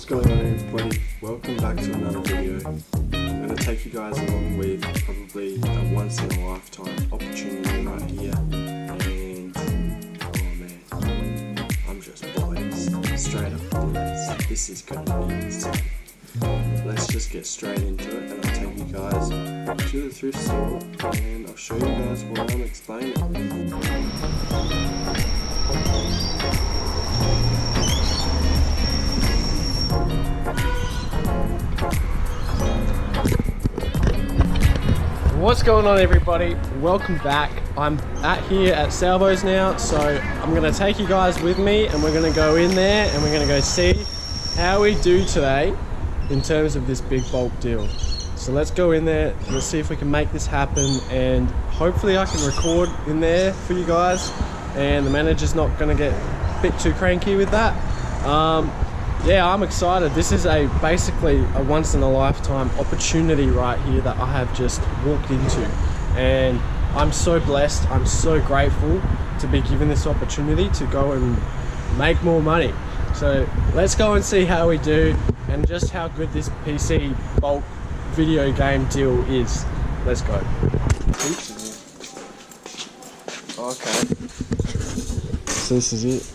What's going on, everybody? Welcome back to another video. I'm going to take you guys along with probably a once in a lifetime opportunity right here, and oh man, I'm just biased straight up. This is going to be insane. Let's just get straight into it, and I'll take you guys to the thrift store and I'll show you guys what I'm explaining. What's going on, everybody? Welcome back. I'm here at Salvos now, so I'm going to take you guys with me and we're going to go in there and we're going to go see how we do today in terms of this big bulk deal. So let's go in there, let's see if we can make this happen, and hopefully I can record in there for you guys and the manager's not going to get a bit too cranky with that. Yeah, I'm excited. This is basically a once in a lifetime opportunity right here that I have just walked into, and I'm so blessed, I'm so grateful to be given this opportunity to go and make more money. So let's go and see how we do and just how good this PC bulk video game deal is. Let's go. Okay, so this is it.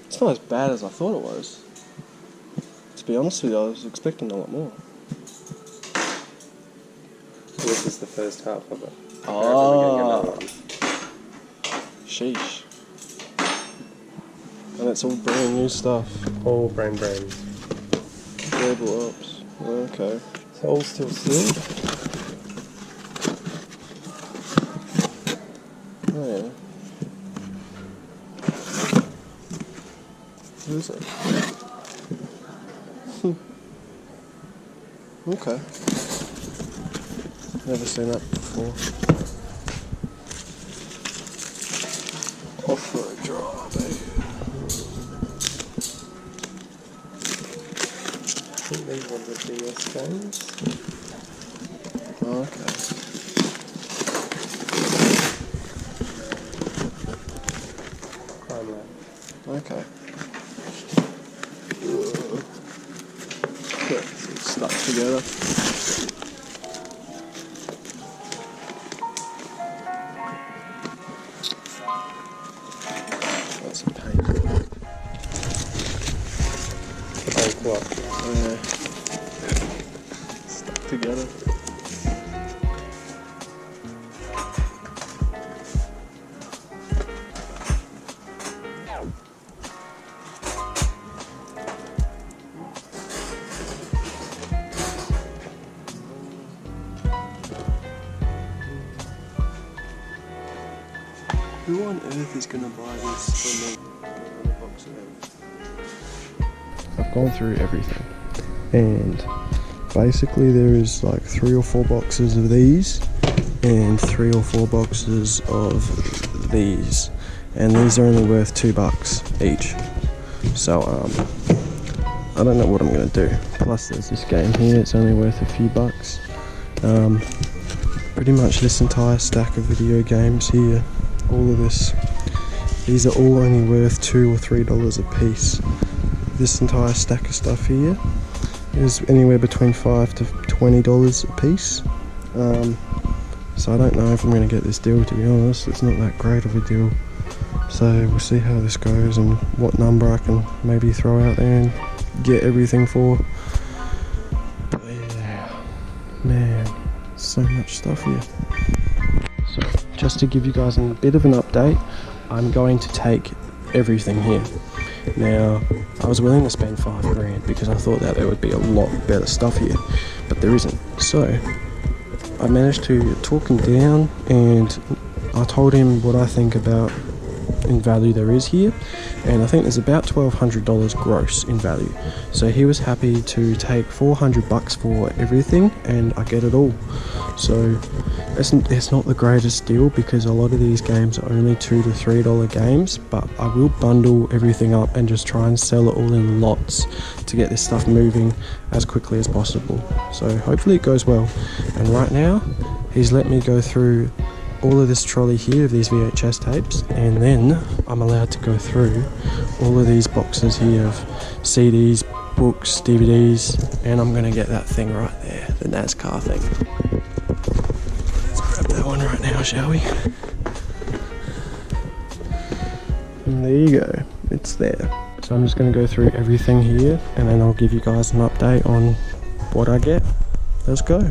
It's not as bad as I thought it was. To be honest with you, I was expecting a lot more. So this is the first half of it. Oh, sheesh. And it's all brand new stuff. All brand. Global ops. Okay. It's all still sealed. Oh yeah. What is it? Okay. Never seen that before. Off-road drive, eh? I think these are the DS games. Okay. Crime Lab. Okay. It's stuck together. That's a pain. Oh, what? Yeah. Stuck together. Who on earth is gonna buy this from the box of them? I've gone through everything, and basically there is like 3 or 4 boxes of these and 3 or 4 boxes of these, and these are only worth $2 each. So I don't know what I'm gonna do. Plus there's this game here, it's only worth a few bucks. Pretty much this entire stack of video games here, all of this, these are all only worth $2 or $3 a piece. This entire stack of stuff here is anywhere between $5 to $20 a piece. So I don't know if I'm going to get this deal, to be honest. It's not that great of a deal. So we'll see how this goes and what number I can maybe throw out there and get everything for. But yeah, man, so much stuff here. So just to give you guys a bit of an update, I'm going to take everything here. Now, I was willing to spend $5 because I thought that there would be a lot better stuff here, but there isn't. So I managed to talk him down, and I told him what I think about in value there is here, and I think there's about $1,200 gross in value. So he was happy to take $400 for everything, and I get it all. So it's not the greatest deal because a lot of these games are only $2 to $3 games, but I will bundle everything up and just try and sell it all in lots to get this stuff moving as quickly as possible. So hopefully it goes well. And right now he's let me go through all of this trolley here of these VHS tapes, and then I'm allowed to go through all of these boxes here of CDs, books, DVDs, and I'm gonna get that thing right there, the NASCAR thing. Let's grab that one right now, shall we? And there you go, it's there. So I'm just gonna go through everything here, and then I'll give you guys an update on what I get. Let's go.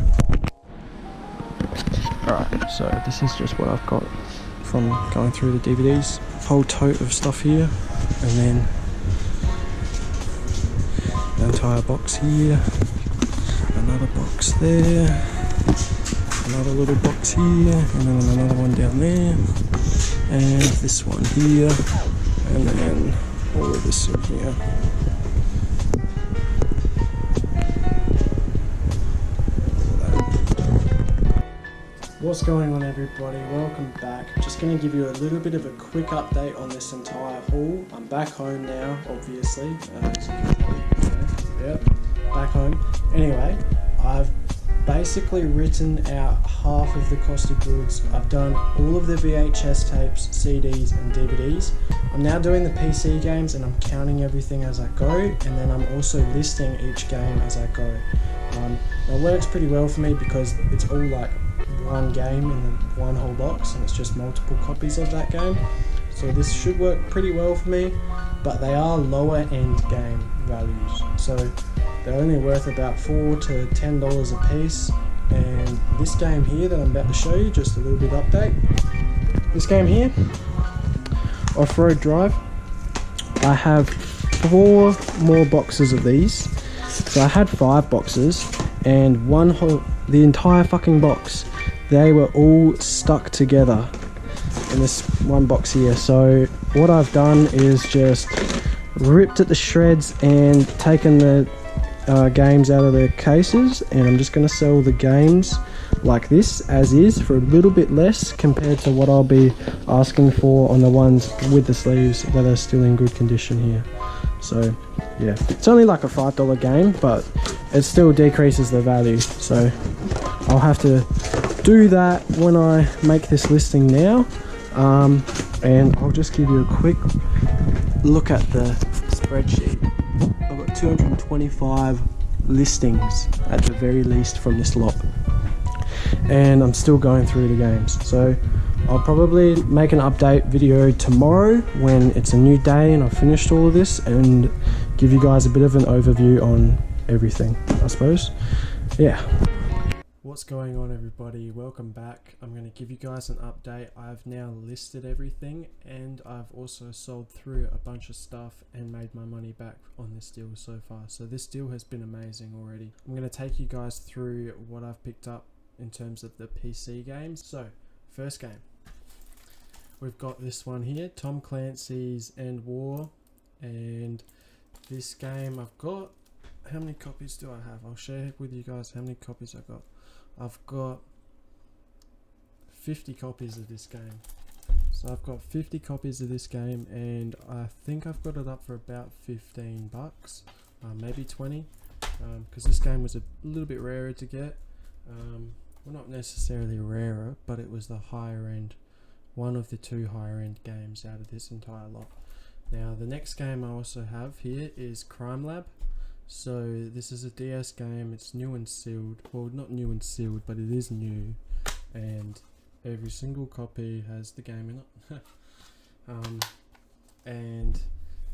Alright, so this is just what I've got from going through the DVDs. Whole tote of stuff here, and then the entire box here, another box there, another little box here, and then another one down there, and this one here, and then all of this in here. What's going on, everybody? Welcome back. Just going to give you a little bit of a quick update on this entire haul. I'm back home now, obviously. As you can tell. Yep, back home. Anyway, I've basically written out half of the cost of goods. I've done all of the VHS tapes, CDs and DVDs. I'm now doing the PC games, and I'm counting everything as I go, and then I'm also listing each game as I go. It works pretty well for me because it's all like one game in the one whole box, and it's just multiple copies of that game. So this should work pretty well for me, but they are lower end game values. So they're only worth about $4 to $10 a piece. And this game here that I'm about to show you, just a little bit update. This game here, Off-Road Drive, I have 4 more boxes of these. So I had 5 boxes, and the entire fucking box, they were all stuck together in this one box here. So what I've done is just ripped at the shreds and taken the games out of the cases, and I'm just going to sell the games like this as is for a little bit less compared to what I'll be asking for on the ones with the sleeves that are still in good condition here. So yeah, it's only like a $5 game, but it still decreases the value, so I'll have to do that when I make this listing now. And I'll just give you a quick look at the spreadsheet. I've got 225 listings at the very least from this lot, and I'm still going through the games. So I'll probably make an update video tomorrow when it's a new day and I've finished all of this, and give you guys a bit of an overview on everything, I suppose. Yeah. What's going on, everybody? Welcome back. I'm going to give you guys an update. I've now listed everything, and I've also sold through a bunch of stuff and made my money back on this deal so far. So this deal has been amazing already. I'm going to take you guys through what I've picked up in terms of the PC games. So first game, we've got this one here, Tom Clancy's End War, and this game I've got, how many copies do I have? I'll share with you guys how many copies I got. I've got 50 copies of this game. So I've got 50 copies of this game, and I think I've got it up for about $15, maybe 20, because this game was a little bit rarer to get. Well, not necessarily rarer, but it was the higher end, one of the 2 higher end games out of this entire lot. Now the next game I also have here is Crime Lab. So this is a DS game. It's new and sealed. Well, not new and sealed, but it is new, and every single copy has the game in it. And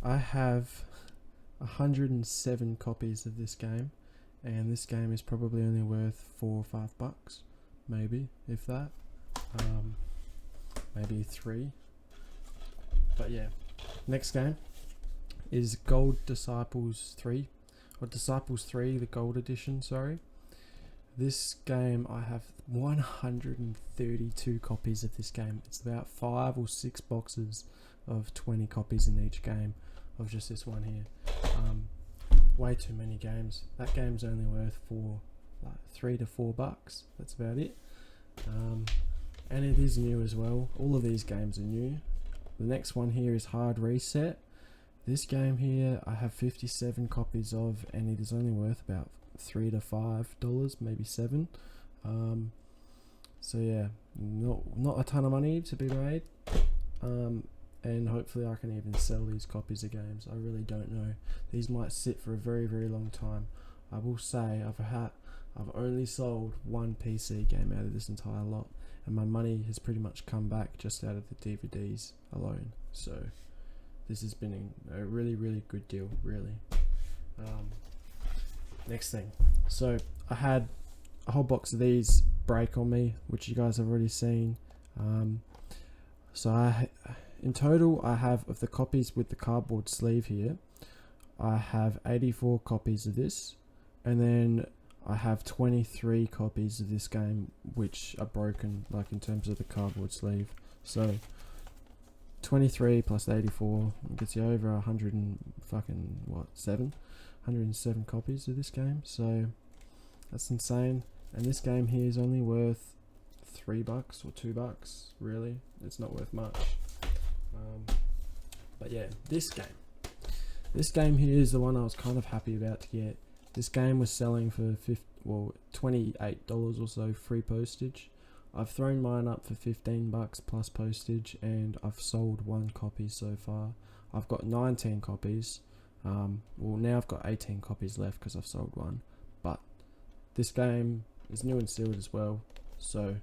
I have 107 copies of this game, and this game is probably only worth $4 or $5, maybe, if that. Maybe 3. But yeah, next game is Gold Disciples 3. Or Disciples 3, the Gold Edition, sorry. This game, I have 132 copies of this game. It's about 5 or 6 boxes of 20 copies in each game of just this one here. Way too many games. That game's only worth like $3 to $4. That's about it. And it is new as well. All of these games are new. The next one here is Hard Reset. This game here I have 57 copies of, and it is only worth about $3 to $5, maybe $7. So yeah, not a ton of money to be made, and hopefully I can even sell these copies of games. I really don't know. These might sit for a very, very long time. I will say I've only sold one PC game out of this entire lot, and my money has pretty much come back just out of the DVDs alone. So this has been a really, really good deal, really. Next thing, so I had a whole box of these break on me, which you guys have already seen. So in total, I have, of the copies with the cardboard sleeve here, I have 84 copies of this, and then I have 23 copies of this game which are broken, like in terms of the cardboard sleeve. So 23 plus 84 gets you over 107 copies of this game. So that's insane. And this game here is only worth $3 or $2. Really, it's not worth much. But yeah, this game here is the one I was kind of happy about to get. This game was selling for $28 or so, free postage. I've thrown mine up for $15 plus postage, and I've sold one copy so far. I've got 19 copies. Now I've got 18 copies left because I've sold one. But this game is new and sealed as well. So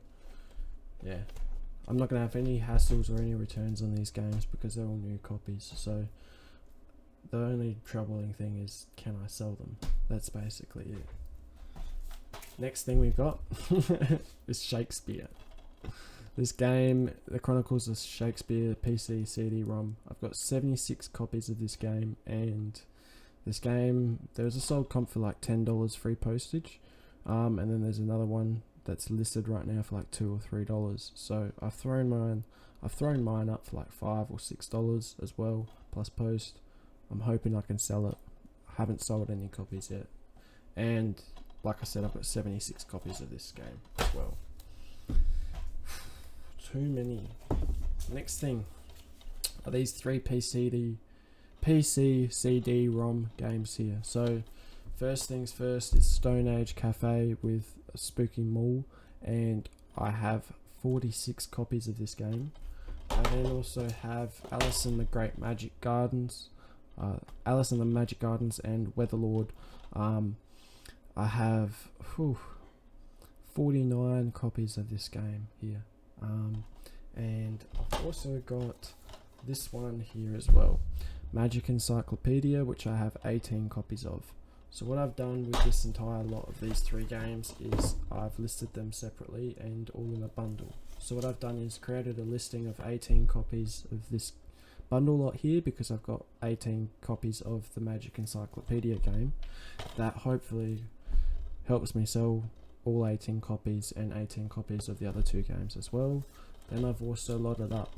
yeah, I'm not going to have any hassles or any returns on these games because they're all new copies. So the only troubling thing is, can I sell them? That's basically it. Next thing we've got is Shakespeare. This game, The Chronicles of Shakespeare PC CD-ROM. I've got 76 copies of this game, and this game, there was a sold comp for like $10 free postage, and then there's another one that's listed right now for like $2 or $3. So I've thrown mine up for like $5 or $6 as well, plus post. I'm hoping I can sell it. I haven't sold any copies yet, and like I said, I've got 76 copies of this game as well. Too many. Next thing are these 3 PC CD-ROM games here. So first things first, it's Stone Age Cafe with a Spooky Mall, and I have 46 copies of this game. I then also have Alice in the Magic Gardens and Weatherlord. I have 49 copies of this game here, and I've also got this one here as well, Magic Encyclopedia, which I have 18 copies of. So what I've done with this entire lot of these 3 games is I've listed them separately and all in a bundle. So what I've done is created a listing of 18 copies of this bundle lot here, because I've got 18 copies of the Magic Encyclopedia game. That hopefully helps me sell all 18 copies and 18 copies of the other 2 games as well. Then I've also lotted up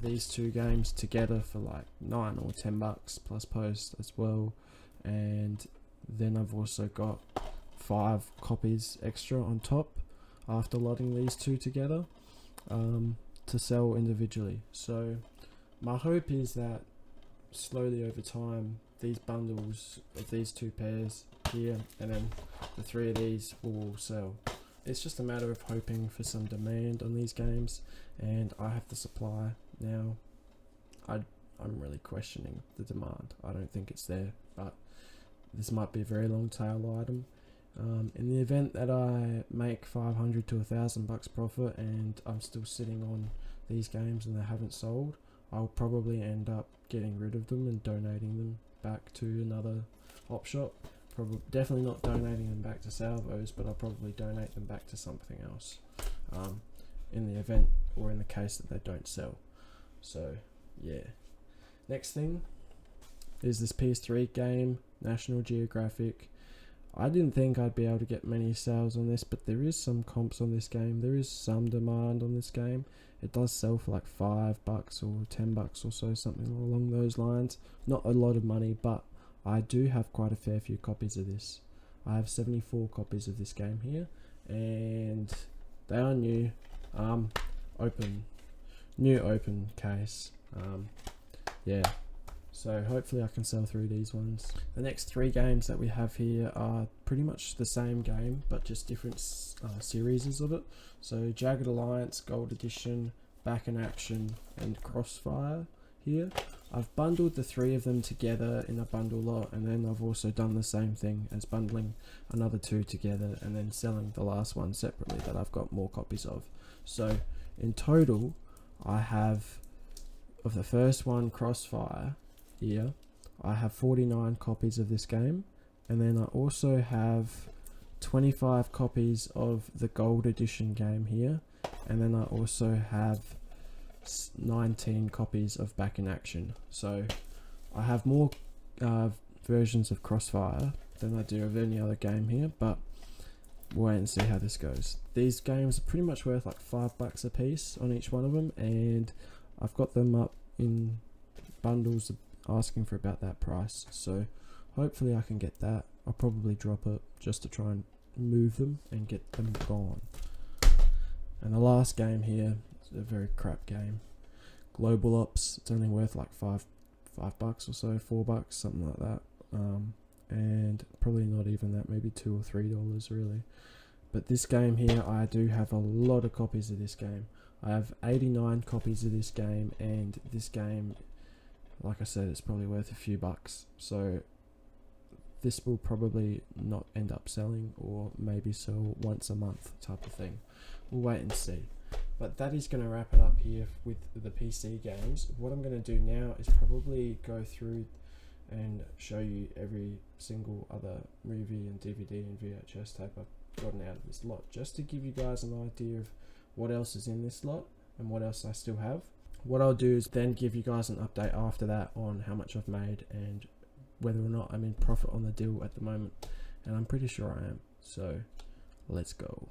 these 2 games together for like $9 or $10 plus post as well, and then I've also got 5 copies extra on top after lotting these 2 together to sell individually. So my hope is that slowly over time, these bundles of these 2 pairs here and then the 3 of these will sell. It's just a matter of hoping for some demand on these games, and I have the supply now. I'm really questioning the demand. I don't think it's there, but this might be a very long tail item. In the event that I make $500 to $1,000 profit and I'm still sitting on these games and they haven't sold, I'll probably end up getting rid of them and donating them back to another op shop. Definitely not donating them back to Salvos, but I'll probably donate them back to something else in the event or in the case that they don't sell. So yeah. Next thing is this PS3 game, National Geographic. I didn't think I'd be able to get many sales on this, but there is some comps on this game. There is some demand on this game. It does sell for like $5 or $10 or so, something along those lines. Not a lot of money, but I do have quite a fair few copies of this. I have 74 copies of this game here, and they are new, open case. Yeah, So hopefully I can sell through these ones. The next 3 games that we have here are pretty much the same game, but just different series of it. So Jagged Alliance, Gold Edition, Back in Action, and Crossfire here. I've bundled the 3 of them together in a bundle lot, and then I've also done the same thing as bundling another 2 together and then selling the last one separately that I've got more copies of. So in total, I have, of the first one, Crossfire, here, I have 49 copies of this game, and then I also have 25 copies of the Gold Edition game here, and then I also have 19 copies of Back in Action. So I have more versions of Crossfire than I do of any other game here, but we'll wait and see how this goes. These games are pretty much worth like $5 a piece on each one of them, and I've got them up in bundles asking for about that price, so hopefully I can get that. I'll probably drop it just to try and move them and get them gone. And the last game here is a very crap game, Global Ops. It's only worth like $5 or so, $4, something like that, and probably not even that, maybe $2 or $3 really. But this game here, I do have a lot of copies of this game. I have 89 copies of this game, and this game, like I said, it's probably worth a few bucks. So this will probably not end up selling, or maybe sell once a month type of thing. We'll wait and see. But that is going to wrap it up here with the PC games. What I'm going to do now is probably go through and show you every single other movie and DVD and VHS tape I've gotten out of this lot, just to give you guys an idea of what else is in this lot and what else I still have. What I'll do is then give you guys an update after that on how much I've made and whether or not I'm in profit on the deal at the moment, and I'm pretty sure I am. So let's go.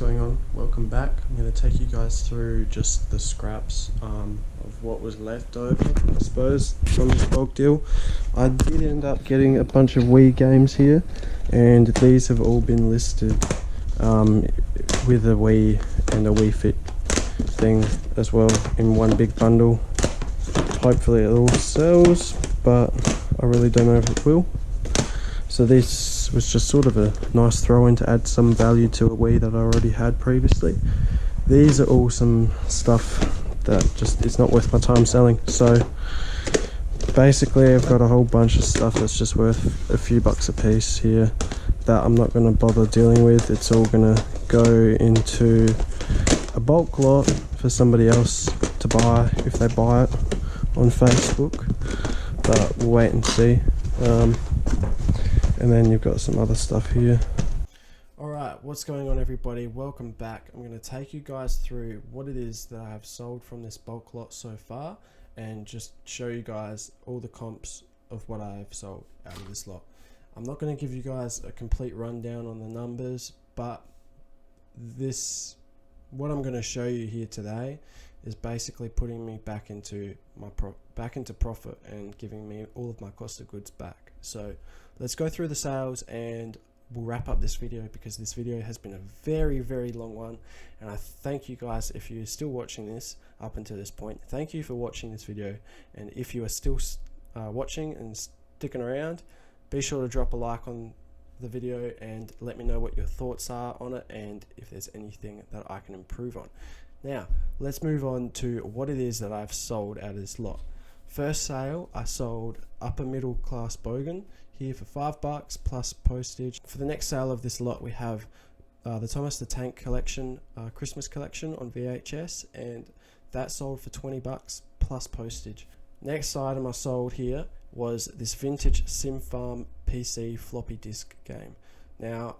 going on? Welcome back. I'm going to take you guys through just the scraps of what was left over, I suppose, from this bulk deal. I did end up getting a bunch of Wii games here, and these have all been listed with a Wii and a Wii Fit thing as well in one big bundle. Hopefully it all sells, but I really don't know if it will. So this was just sort of a nice throw-in to add some value to a Wii that I already had previously. These are all some stuff that just it's not worth my time selling. So basically I've got a whole bunch of stuff that's just worth a few bucks a piece here that I'm not going to bother dealing with. It's all going to go into a bulk lot for somebody else to buy if they buy it on Facebook, but we'll wait and see. And then you've got some other stuff here. Alright, what's going on everybody? Welcome back. I'm going to take you guys through what it is that I have sold from this bulk lot so far and just show you guys all the comps of what I have sold out of this lot. I'm not going to give you guys a complete rundown on the numbers, but what I'm going to show you here today is basically putting me back into profit and giving me all of my cost of goods back. So let's go through the sales and we'll wrap up this video, because this video has been a very, very long one, and I thank you guys if you're still watching this up until this point. Thank you for watching this video, and if you are still watching and sticking around, be sure to drop a like on the video and let me know what your thoughts are on it and if there's anything that I can improve on. Now let's move on to what it is that I've sold out of this lot. First sale, I sold upper middle class Bogan here for $5 plus postage. For the next sale of this lot, we have the Thomas the Tank Collection Christmas collection on VHS, and that sold for $20 plus postage. Next item I sold here was this vintage Sim Farm PC floppy disk game. Now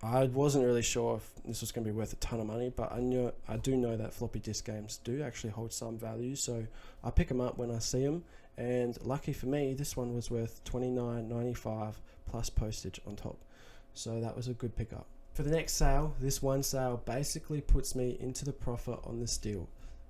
I wasn't really sure if this was going to be worth a ton of money, but I do know that floppy disk games do actually hold some value, so I pick them up when I see them, and lucky for me this one was worth $29.95 plus postage on top, so that was a good pickup. For the next sale, this one sale basically puts me into the profit on this deal.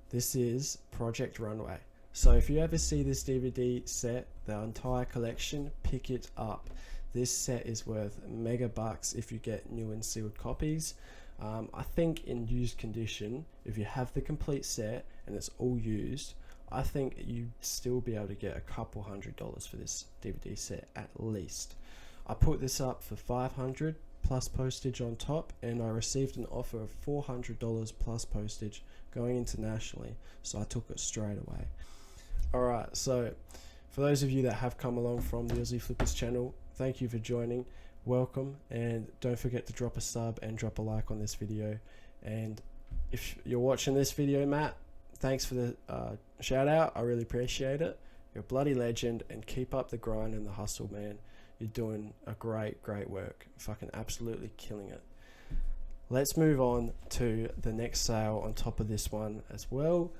This is Project Runway. So if you ever see this DVD set, the entire collection, pick it up. This set is worth mega bucks if you get new and sealed copies. I think in used condition, if you have the complete set and it's all used, I think you'd still be able to get a couple $100 for this DVD set at least. I put this up for $500 plus postage on top, and I received an offer of $400 plus postage going internationally, so I took it straight away. Alright, so for those of you that have come along from the Aussie Flippers channel, thank you for joining, welcome, and don't forget to drop a sub and drop a like on this video. And if you're watching this video, Matt, thanks for the shout out, I really appreciate it. You're a bloody legend, and keep up the grind and the hustle, man. You're doing a great work, fucking absolutely killing it. Let's move on to the next sale on top of this one as well.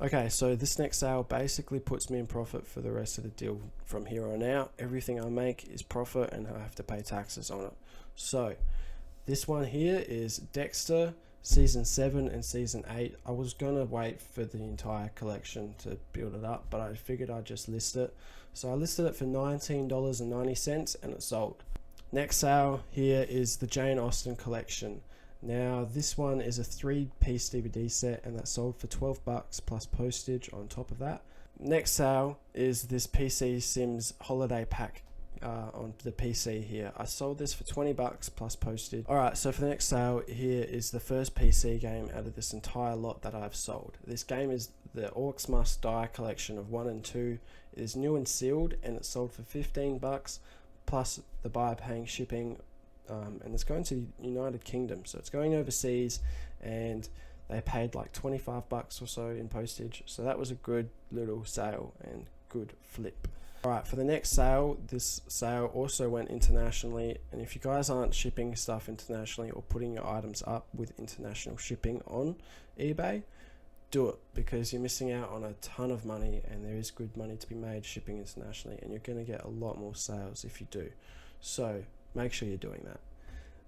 Okay, so this next sale basically puts me in profit for the rest of the deal from here on out. Everything I make is profit and I have to pay taxes on it. So this one here is Dexter Season 7 and Season 8. I was going to wait for the entire collection to build it up, but I figured I'd just list it. So I listed it for $19.90 and it sold. Next sale here is the Jane Austen collection. Now this one is a 3-piece DVD set, and that sold for $12 plus postage on top of that. Next sale is this PC Sims holiday pack on the PC here. I sold this for $20 plus postage. Alright, so for the next sale here is the first PC game out of this entire lot that I've sold. This game is the Orcs Must Die collection of 1 and 2. It is new and sealed, and it sold for $15 plus the buyer paying shipping. And it's going to the United Kingdom, so it's going overseas, and they paid like $25 or so in postage, so that was a good little sale and good flip. Alright, for the next sale, this sale also went internationally, and if you guys aren't shipping stuff internationally or putting your items up with international shipping on eBay, do it, because you're missing out on a ton of money, and there is good money to be made shipping internationally, and you're going to get a lot more sales if you do. So make sure you're doing that.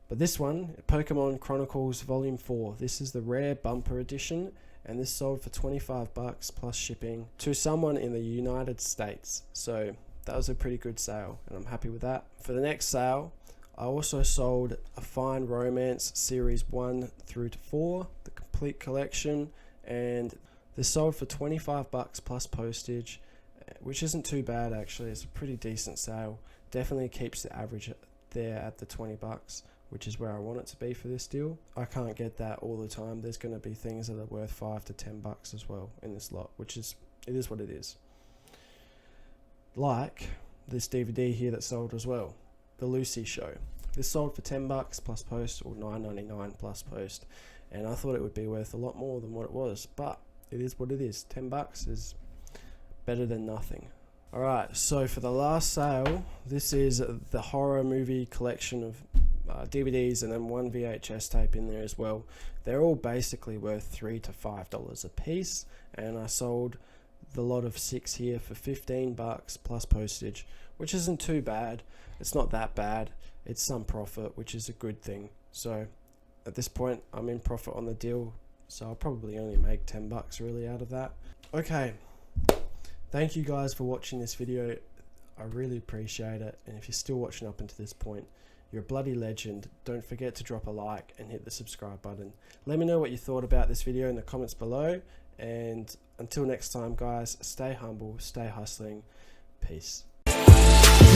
But this one, Pokemon Chronicles Volume 4, this is the rare bumper edition, and this sold for $25 plus shipping to someone in the United States. So that was a pretty good sale, and I'm happy with that. For the next sale, I also sold a Fine Romance Series 1 through to 4, the complete collection, and this sold for $25 plus postage, which isn't too bad actually. It's a pretty decent sale. Definitely keeps the average there at the $20, which is where I want it to be for this deal. I can't get that all the time. There's going to be things that are worth $5 to $10 as well in this lot, which is, it is what it is. Like this DVD here that sold as well, The Lucy Show. This sold for $10 plus post, or $9.99 plus post, and I thought it would be worth a lot more than what it was, but it is what it is. $10 is better than nothing. Alright, so for the last sale, this is the horror movie collection of DVDs and then one VHS tape in there as well. They're all basically worth $3 to $5 a piece, and I sold the lot of 6 here for $15 plus postage, which isn't too bad. It's not that bad. It's some profit, which is a good thing. So at this point, I'm in profit on the deal, so I'll probably only make $10 really out of that. Okay, thank you guys for watching this video. I really appreciate it, and if you're still watching up until this point, you're a bloody legend. Don't forget to drop a like and hit the subscribe button. Let me know what you thought about this video in the comments below, and until next time guys, stay humble, stay hustling, peace.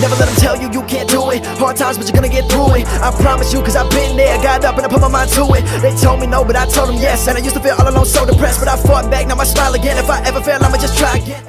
Never let them tell you you can't do it. Hard times, but you're gonna get through it. I promise you, cause I've been there. Got up and I put my mind to it. They told me no, but I told them yes. And I used to feel all alone, so depressed, but I fought back, now I smile again. If I ever fail, I'ma just try again.